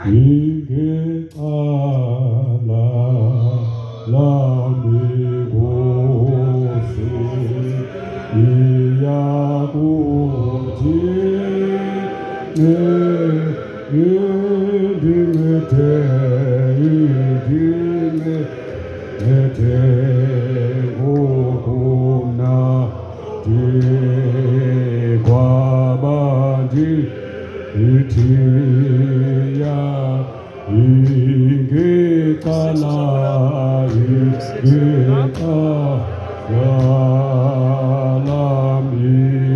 ingecala lami Nkosi iyakuthi indimete ngokumnandi kwabandi ithiya ingecala lami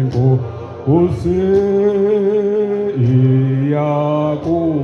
Nkosi iyakuthi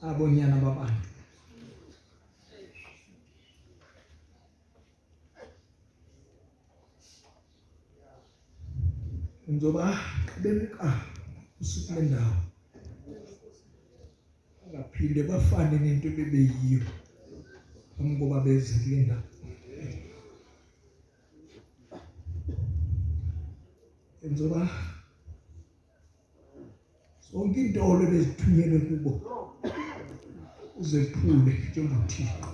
Abonyana babantu njoba benika usuku lendawo ngaphinde bafane nento bebeyiyo ngoba beze kulenda njoba sonke intolo bezithunyelwe kubo uzephule njengothixo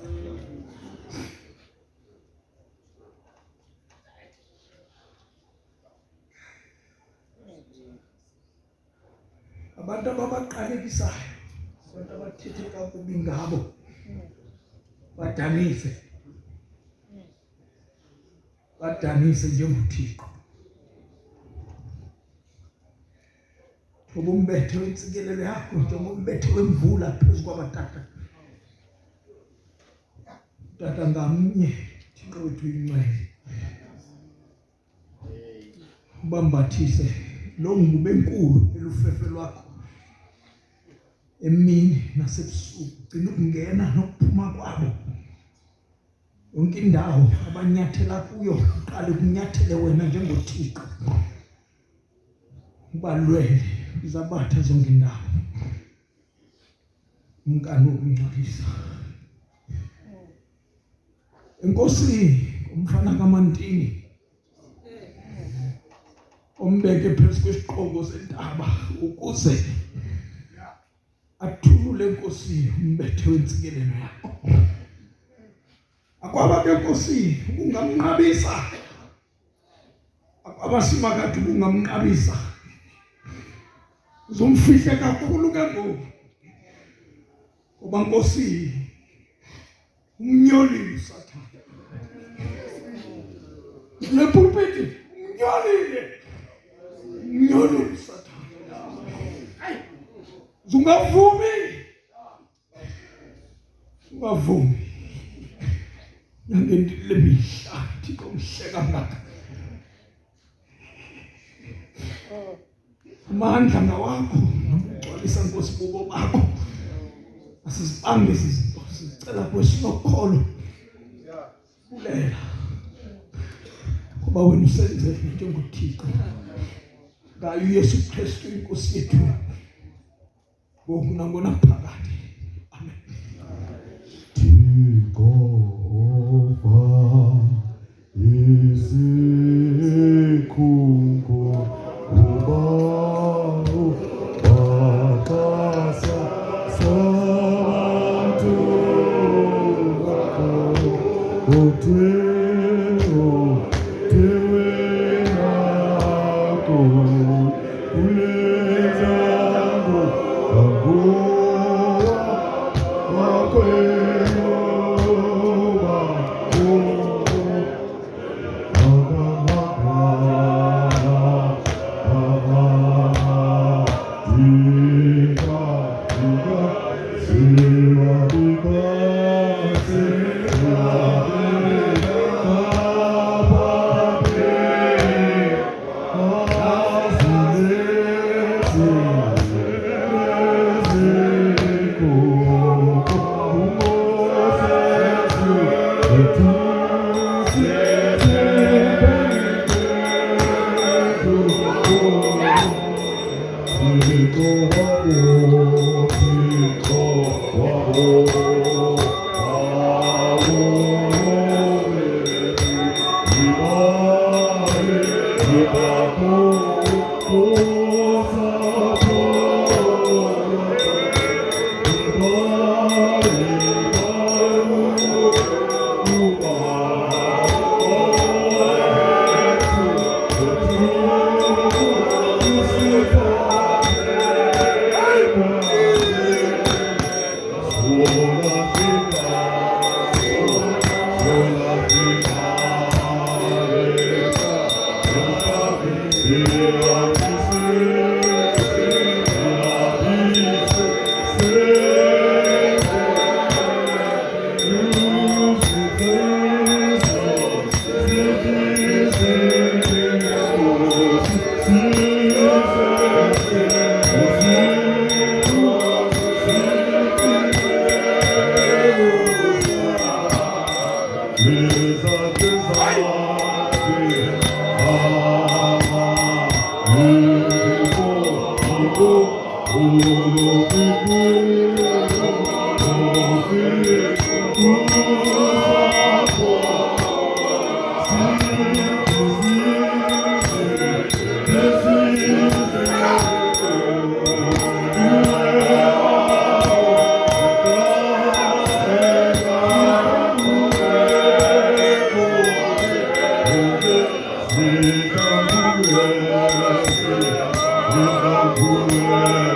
abantu ababaqalekisayo, abantu abathethe kakubi ngabo, badanise njengoThixo. Ngoba umbethe wentsikelelo yakho njengombethe wemvula phezu kwabatata. Tata ngamnye Thixo wethu uyingcwele. Ubambathise lo ngubo enkulu elufefe lwakho emini nasebusuku, gcina ukungena nokuphuma kwabo. Yonke indawo abanyathela kuyo uqale kunyathele wena njengoThixo. Ubalwele izabatha zonke indawo. Umkani wokungcolisa. Enkosi umfana kaMantini ombeke phezu kwesiqongo sentaba ukuze athulule Nkosi umbethe wentsikelelo yakho. Akwaba ke Nkosi ungamnqabisa, abasimakade ungamnqabisa, uzomfihle kakhulu ke ngoku, ngoba Nkosi umnyolile uSathane. Le pulpiti umnyolile uSathane. Hayi, ungavumi nangendile mihla Thixo umhleka ngaka. Amandla ngawakho nokugcwalisa Nkosi bubo bakho. Asizibambe izinto sicela kwesinokholo. Bulela ngoba wena usenze njengoThixo ngayo uYesu Kristu inkosi yethu ngoku nangona phakade. Amen. Jehova isikhungo ubawu bakasa santu uteo tewe nako ulezango kagoa wakweo Thank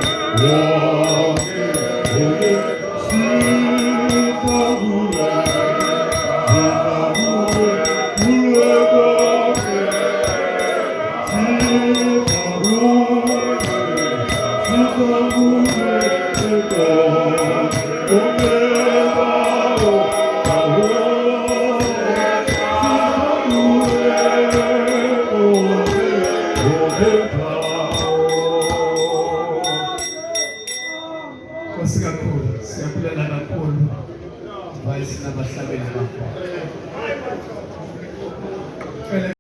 you. Nkosi kakhulu, siyabulela kakhulu. Bayisina bahlabeli bakho.